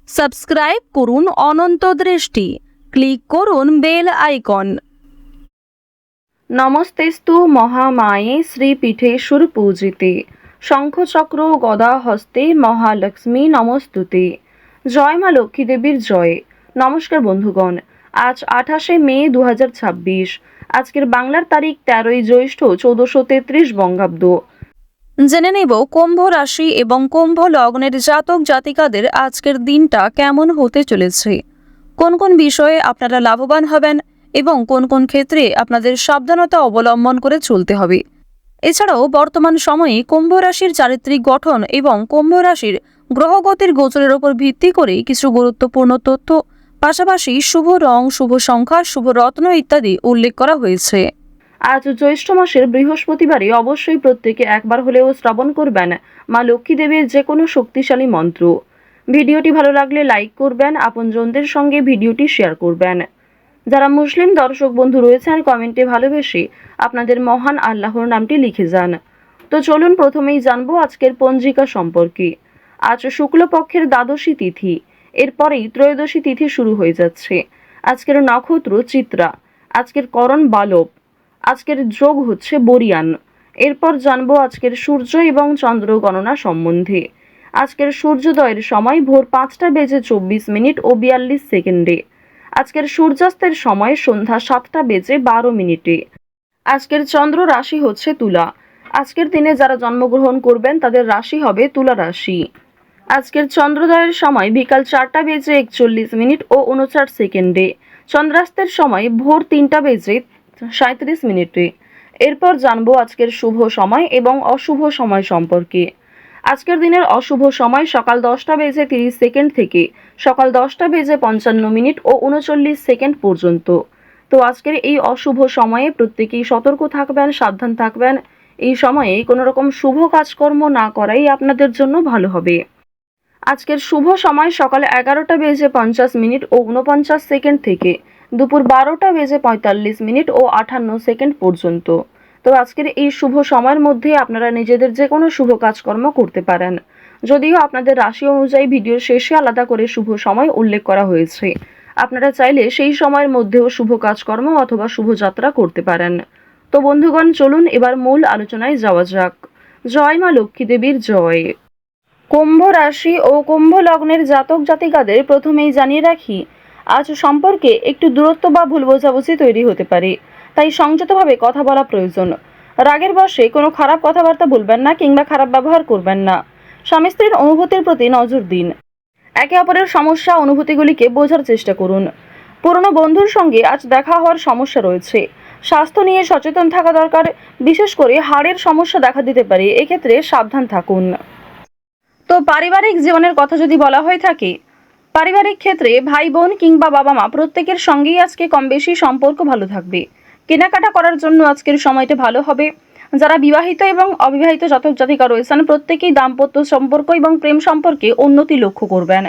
Subscribe করুন অনন্ত দৃষ্টি, click করুন বেল আইকন। নমস্তেস্তু মহামায়ে শ্রীপীঠেশ্বর পূজিতে শঙ্খচক্র গদা হস্তে মহালক্ষ্মী নমস্তুতে। জয় মা লক্ষ্মী দেবীর জয়। নমস্কার বন্ধুগণ, আজ 28শে মে 2026। আজকের বাংলার তারিখ 13ই জ্যৈষ্ঠ 1433 বঙ্গাব্দ। জেনে নেব কুম্ভ রাশি এবং কুম্ভ লগ্নের জাতক জাতিকাদের আজকের দিনটা কেমন হতে চলেছে, কোন কোন বিষয়ে আপনারা লাভবান হবেন এবং কোন কোন ক্ষেত্রে আপনাদের সাবধানতা অবলম্বন করে চলতে হবে। এছাড়াও বর্তমান সময়ে কুম্ভ রাশির চারিত্রিক গঠন এবং কুম্ভ রাশির গ্রহগতির গোচরের উপর ভিত্তি করে কিছু গুরুত্বপূর্ণ তথ্য, পাশাপাশি শুভ রং, শুভ সংখ্যা, শুভ রত্ন ইত্যাদি উল্লেখ করা হয়েছে। আজ জ্যৈষ্ঠ মাসের বৃহস্পতিবারে অবশ্যই প্রত্যেকে একবার হলেও শ্রবণ করবেন মা লক্ষ্মী দেবীর যে কোনো শক্তিশালী মন্ত্র। ভিডিওটি ভালো লাগলে লাইক করবেন, আপনজনদের সঙ্গে ভিডিওটি শেয়ার করবেন। যারা মুসলিম দর্শক বন্ধু রয়েছেন কমেন্টে ভালোবেসে আপনাদের মহান আল্লাহর নামটি লিখে যান। তো চলুন প্রথমেই জানবো আজকের পঞ্জিকা সম্পর্কে। আজ শুক্লপক্ষের দ্বাদশী তিথি, এরপরেই ত্রয়োদশী তিথি শুরু হয়ে যাচ্ছে। আজকের নক্ষত্র চিত্রা, আজকের করণ বালব, আজকের যোগ হচ্ছে বরিয়ান। এরপর জানবো আজকের সূর্য এবং চন্দ্র গণনা সম্বন্ধে। আজকের সূর্যোদয়ের সময় ভোর 5টা বেজে 24 মিনিট ও 42 সেকেন্ডে। আজকের সূর্যাস্তের সময় সন্ধ্যা 7টা বেজে 12 মিনিটে। আজকের চন্দ্র রাশি হচ্ছে তুলা। আজকের দিনে যারা জন্মগ্রহণ করবেন তাদের রাশি হবে তুলা রাশি। আজকের চন্দ্রোদয়ের সময় বিকাল 4টা বেজে 41 মিনিট ও 59 সেকেন্ডে। চন্দ্রাস্তের সময় ভোর 3টা বেজে 37 মিনিটে। এরপর জানবো আজকের শুভ সময় এবং অশুভ সময় সম্পর্কে। আজকের দিনের অশুভ সময় সকাল 10টা বেজে 30 সেকেন্ড থেকে সকাল 10টা বেজে 55 মিনিট ও 39 সেকেন্ড পর্যন্ত। তো আজকের এই অশুভ সময়ে প্রত্যেকেই সতর্ক থাকবেন, সাবধান থাকবেন। এই সময়ে কোনো রকম শুভ কাজকর্ম না করাই আপনাদের জন্য ভালো হবে। আজকের শুভ সময় সকাল 11টা বেজে 50 মিনিট ও 49 সেকেন্ড থেকে দুপুর 12টা বেজে 45 মিনিট ও 58 সেকেন্ড পর্যন্ত। তো আজকের এই শুভ সময়ের মধ্যে আপনারা নিজেদের যে কোনো শুভ কাজকর্ম করতে পারেন, যদিও আপনাদের রাশি অনুযায়ী ভিডিওর শেষে আলাদা করে শুভ সময় উল্লেখ করা হয়েছে। আপনারা চাইলে সেই সময়ের মধ্যেও শুভ কাজকর্ম অথবা শুভযাত্রা করতে পারেন। তো বন্ধুগণ, চলুন এবার মূল আলোচনায় যাওয়া যাক। জয় মা লক্ষ্মী দেবীর জয়। কুম্ভ রাশি ও কুম্ভ লগ্নের জাতক জাতিকাদের প্রথমেই জানিয়ে রাখি, আজ সম্পর্কে একটু দূরত্ব বা ভুল বোঝাবুঝি তৈরি হতে পারে, তাই সংযতভাবে কথা বলা প্রয়োজন। রাগের বশে কোনো খারাপ কথাবার্তা বলবেন না কিংবা খারাপ ব্যবহার করবেন না। স্বামী স্ত্রীর অনুভূতির প্রতি নজর দিন। একে অপরের সমস্যা অনুভূতিগুলিকে বোঝার চেষ্টা করুন। পুরনো বন্ধুর সঙ্গে আজ দেখা হওয়ার সমস্যা রয়েছে। স্বাস্থ্য নিয়ে সচেতন থাকা দরকার, বিশেষ করে হাড়ের সমস্যা দেখা দিতে পারে, এক্ষেত্রে সাবধান থাকুন। তো পারিবারিক জীবনের কথা যদি বলা হয়ে থাকে, পারিবারিক ক্ষেত্রে ভাই বোন কিংবা বাবা মা প্রত্যেকের সঙ্গেই আজকে কম বেশি সম্পর্ক ভালো থাকবে। কেনাকাটা করার জন্য আজকের সময়টা ভালো হবে। যারা বিবাহিত এবং অবিবাহিত জাতক জাতিকা রয়েছেন প্রত্যেকেই দাম্পত্য সম্পর্ক এবং প্রেম সম্পর্কে উন্নতি লক্ষ্য করবেন।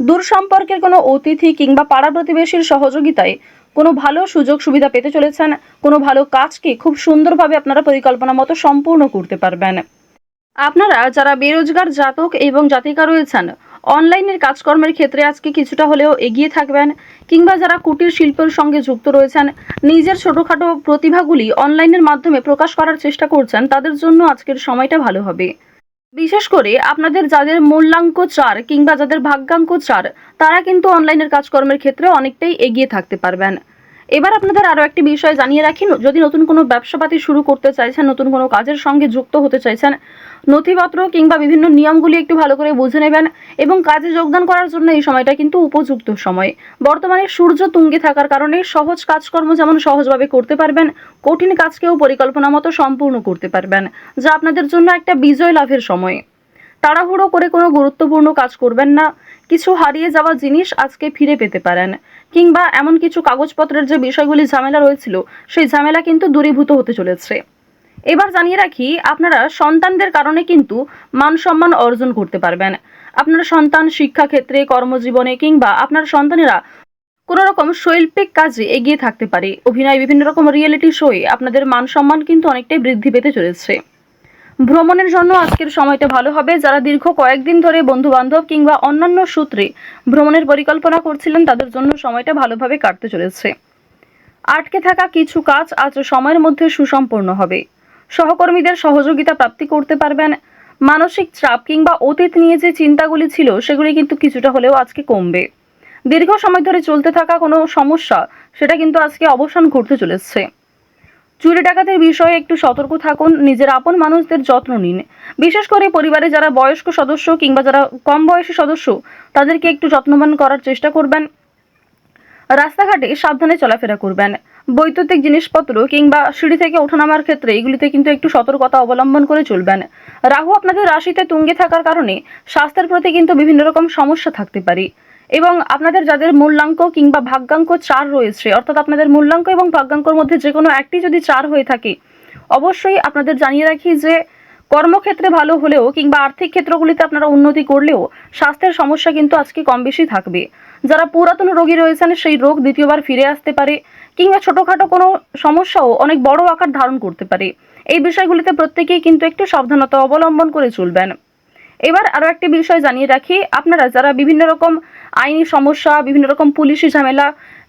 দূর সম্পর্কের কোনো অতিথি কিংবা পাড়া প্রতিবেশীর সহযোগিতায় কোনো ভালো সুযোগ সুবিধা পেতে চলেছেন। কোনো ভালো কাজকে খুব সুন্দরভাবে আপনারা পরিকল্পনা মতো সম্পূর্ণ করতে পারবেন। আপনারা যারা বেরোজগার জাতক এবং জাতিকা রয়েছেন অনলাইনের কাজকর্মের ক্ষেত্রে আজকে কিছুটা হলেও এগিয়ে থাকবেন, কিংবা যারা কুটির শিল্পের সঙ্গে যুক্ত রয়েছেন নিজের ছোটোখাটো প্রতিভাগুলি অনলাইনের মাধ্যমে প্রকাশ করার চেষ্টা করছেন, তাদের জন্য আজকের সময়টা ভালো হবে। বিশেষ করে আপনাদের যাদের মূল্যাঙ্ক 4 কিংবা যাদের ভাগ্যাঙ্ক 4, তারা কিন্তু অনলাইনের কাজকর্মের ক্ষেত্রে অনেকটাই এগিয়ে থাকতে পারবেন। এবার আপনাদের আরও একটি বিষয় জানিয়ে রাখি, যদি নতুন কোনো ব্যবসাপাতি শুরু করতে চাইছেন, নতুন কোনো কাজের সঙ্গে যুক্ত হতে চাইছেন, নথিপত্র কিংবা বিভিন্ন নিয়মগুলি একটু ভালো করে বুঝে নেবেন এবং কাজে যোগদান করার জন্য এই সময়টা কিন্তু উপযুক্ত সময়। বর্তমানে সূর্য তুঙ্গে থাকার কারণে সহজ কাজকর্ম যেমন সহজভাবে করতে পারবেন, কঠিন কাজকেও পরিকল্পনা মতো সম্পূর্ণ করতে পারবেন, যা আপনাদের জন্য একটা বিজয় লাভের সময়। তাড়াহুড়ো করে কোনো গুরুত্বপূর্ণ কাজ করবেন না। কিছু হারিয়ে যাওয়া জিনিস আজকে ফিরে পেতে পারেন, কিংবা এমন কিছু কাগজপত্রের যে বিষয়গুলি ঝামেলা রয়েছিল সেই ঝামেলা কিন্তু দূরীভূত হতে চলেছে। এবার জানিয়ে রাখি, আপনারা সন্তানদের কারণে কিন্তু মান সম্মান অর্জন করতে পারবেন। আপনার সন্তান শিক্ষাক্ষেত্রে, কর্মজীবনে কিংবা আপনার সন্তানেরা কোনো রকম শৈল্পিক কাজে এগিয়ে থাকতে পারে। অভিনয়, বিভিন্ন রকম রিয়েলিটি শোয়ে আপনাদের মান সম্মান কিন্তু অনেকটাই বৃদ্ধি পেতে চলেছে। ভ্রমণের জন্য আজকের সময়টা ভালো হবে। যারা দীর্ঘ কয়েকদিন ধরে বন্ধু বান্ধব কিংবা অন্যান্য সূত্রে ভ্রমণের পরিকল্পনা করছিলেন তাদের জন্য সময়টা ভালোভাবে কাটতে চলেছে। আটকে থাকা কিছু কাজ আজ সময়ের মধ্যে সুসম্পন্ন হবে। সহকর্মীদের সহযোগিতা প্রাপ্তি করতে পারবেন। মানসিক চাপ কিংবা অতীত নিয়ে যে চিন্তাগুলি ছিল সেগুলি কিন্তু কিছুটা হলেও আজকে কমবে। দীর্ঘ সময় ধরে চলতে থাকা কোনো সমস্যা সেটা কিন্তু আজকে অবসান ঘটতে চলেছে। চুরি ডাকাতের বিষয়ে একটু সতর্ক থাকুন। নিজের আপন মানুষদের যত্ন নিন। বিশেষ করে পরিবারে যারা বয়স্ক সদস্য কিংবা যারা কম বয়সী সদস্য তাদেরকে একটু যত্নবান করার চেষ্টা করবেন। রাস্তাঘাটে সাবধানে চলাফেরা করবেন। বৈদ্যুতিক জিনিসপত্র কিংবা সিঁড়ি থেকে ওঠানামার ক্ষেত্রে এগুলিতে কিন্তু একটু সতর্কতা অবলম্বন করে চলবেন। রাহু আপনাদের রাশিতে তুঙ্গে থাকার কারণে স্বাস্থ্যের প্রতি কিন্তু বিভিন্ন রকম সমস্যা থাকতে পারে এবং আপনাদের যাদের মূল্যাঙ্ক কিংবা ভাগ্যাঙ্ক 4 রয়েছে, অর্থাৎ আপনাদের মূল্যাঙ্ক এবং ভাগ্যাঙ্কর মধ্যে যে কোনো একটি যদি 4 হয়ে থাকে, অবশ্যই আপনাদের জানিয়ে রাখি যে কর্মক্ষেত্রে ভালো হলেও কিংবা আর্থিক ক্ষেত্রগুলিতে আপনারা উন্নতি করলেও স্বাস্থ্যের সমস্যা কিন্তু আজকে কম বেশি থাকবে। যারা পুরাতন রোগী রয়েছেন সেই রোগ দ্বিতীয়বার ফিরে আসতে পারে কিংবা ছোটোখাটো কোনো সমস্যাও অনেক বড় আকার ধারণ করতে পারে। এই বিষয়গুলিতে প্রত্যেকেই কিন্তু একটু সাবধানতা অবলম্বন করে চলবেন। এবার আরও একটি বিষয় জানিয়ে রাখি, আপনারা যারা বিভিন্ন রকম আইনি সমস্যা, বিভিন্ন রকম পুলিশি ঝামেলা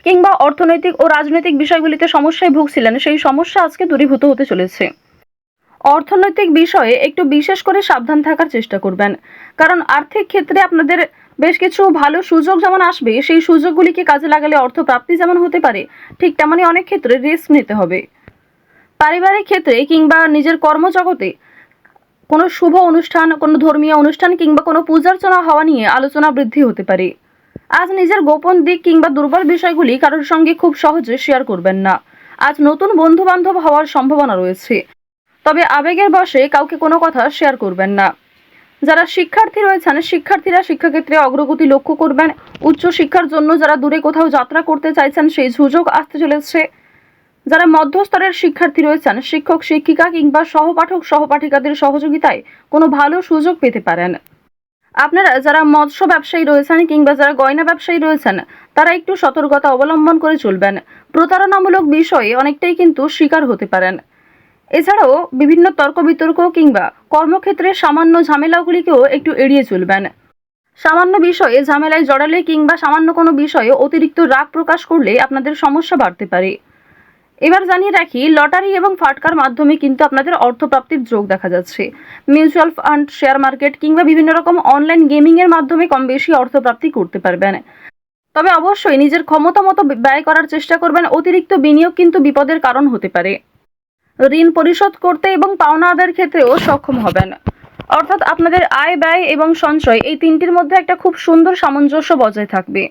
কিংবা অর্থনৈতিক ও রাজনৈতিক বিষয়গুলিতে সমস্যায় ভুগছিলেন সেই সমস্যা আজকে দূরীভূত হতে চলেছে। অর্থনৈতিক বিষয়ে একটু বিশেষ করে সাবধান থাকার চেষ্টা করবেন, কারণ আর্থিক ক্ষেত্রে আপনাদের বেশ কিছু ভালো সুযোগ যেমন আসবে, সেই সুযোগগুলিকে কাজে লাগালে অর্থ প্রাপ্তি যেমন হতে পারে, ঠিক তেমনই অনেক ক্ষেত্রে রিস্ক নিতে হবে। পারিবারিক ক্ষেত্রে কিংবা নিজের কর্মজগতে কোনো শুভ অনুষ্ঠান, কোনো ধর্মীয় অনুষ্ঠান কিংবা কোনো পূজার্চনা হওয়া নিয়ে আলোচনা বৃদ্ধি হতে পারে। আজ নিজের গোপন দিক কিংবা দুর্বল বিষয়গুলি কারোর সঙ্গে খুব সহজে শেয়ার করবেন না। আজ নতুন বন্ধু বান্ধব হওয়ার সম্ভাবনা রয়েছে, তবে আবেগের বশে কাউকে কোনো কথা শেয়ার করবেন না। যারা শিক্ষার্থী রয়েছেন শিক্ষার্থীরা শিক্ষাক্ষেত্রে অগ্রগতি লক্ষ্য করবেন। উচ্চ শিক্ষার জন্য যারা দূরে কোথাও যাত্রা করতে চাইছেন সেই সুযোগ আসতে চলেছে। যারা মধ্যস্তরের শিক্ষার্থী রয়েছেন শিক্ষক শিক্ষিকা কিংবা সহপাঠক সহপাঠিকাদের সহযোগিতায় কোনো ভালো সুযোগ পেতে পারেন। আপনারা যারা মৎস্য ব্যবসায়ী রয়েছেন কিংবা যারা গয়না ব্যবসায়ী রয়েছেন তারা একটু সতর্কতা অবলম্বন করে চলবেন। প্রতারণামূলক বিষয়ে অনেকটাই কিন্তু শিকার হতে পারেন। এছাড়াও বিভিন্ন তর্ক বিতর্ক কিংবা কর্মক্ষেত্রে সামান্য ঝামেলাগুলিকেও একটু এড়িয়ে চলবেন। সামান্য বিষয়ে ঝামেলায় জড়ালে কিংবা সামান্য কোনো বিষয়ে অতিরিক্ত রাগ প্রকাশ করলে আপনাদের সমস্যা বাড়তে পারে। এবার জানিয়ে রাখি, লটারি এবং ফাটকার মাধ্যমে কিন্তু আপনাদের অর্থপ্রাপ্তির যোগ দেখা যাচ্ছে। মিউচুয়াল ফান্ড, শেয়ার মার্কেট কিংবা বিভিন্ন রকম অনলাইন গেমিংয়ের মাধ্যমে কম বেশি অর্থপ্রাপ্তি করতে পারবেন। তবে অবশ্যই নিজের ক্ষমতা মতো ব্যয় করার চেষ্টা করবেন। অতিরিক্ত বিনিয়োগ কিন্তু বিপদের কারণ হতে পারে। ঋণ পরিশোধ করতে এবং পাওনা আদায়ের ক্ষেত্রেও সক্ষম হবেন। অর্থাৎ আপনাদের আয়, ব্যয় এবং সঞ্চয় এই তিনটির মধ্যে একটা খুব সুন্দর সামঞ্জস্য বজায় থাকবে।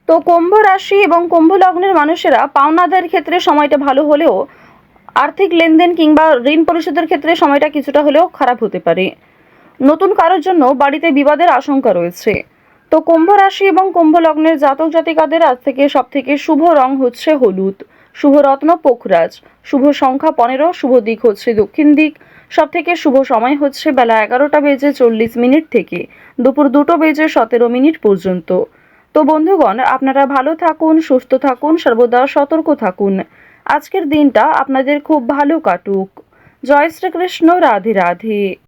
তো কুম্ভ রাশি এবং কুম্ভ লগ্নের মানুষেরা পাওনা আদায়ের ক্ষেত্রে সময়টা ভালো হলেও আর্থিক লেনদেন কিংবা ঋণ পরিশোধের ক্ষেত্রে সময়টা কিছুটা হলেও খারাপ হতে পারে। নতুন কারোর জন্য বাড়িতে বিবাদের আশঙ্কা রয়েছে। তো কুম্ভ রাশি এবং কুম্ভ লগ্নের জাতক জাতিকাদের আজ থেকে সবথেকে শুভ রং হচ্ছে হলুদ, শুভ রত্ন পোখরাজ, শুভ সংখ্যা 15, শুভ দিক হচ্ছে দক্ষিণ দিক। সবথেকে শুভ সময় হচ্ছে বেলা 11:40 থেকে দুপুর 2:17 পর্যন্ত। তো বন্ধুগণ, আপনারা ভালো থাকুন, সুস্থ থাকুন, সর্বদা সতর্ক থাকুন। আজকের দিনটা আপনাদের খুব ভালো কাটুক। জয় শ্রীকৃষ্ণ। রাধে রাধে।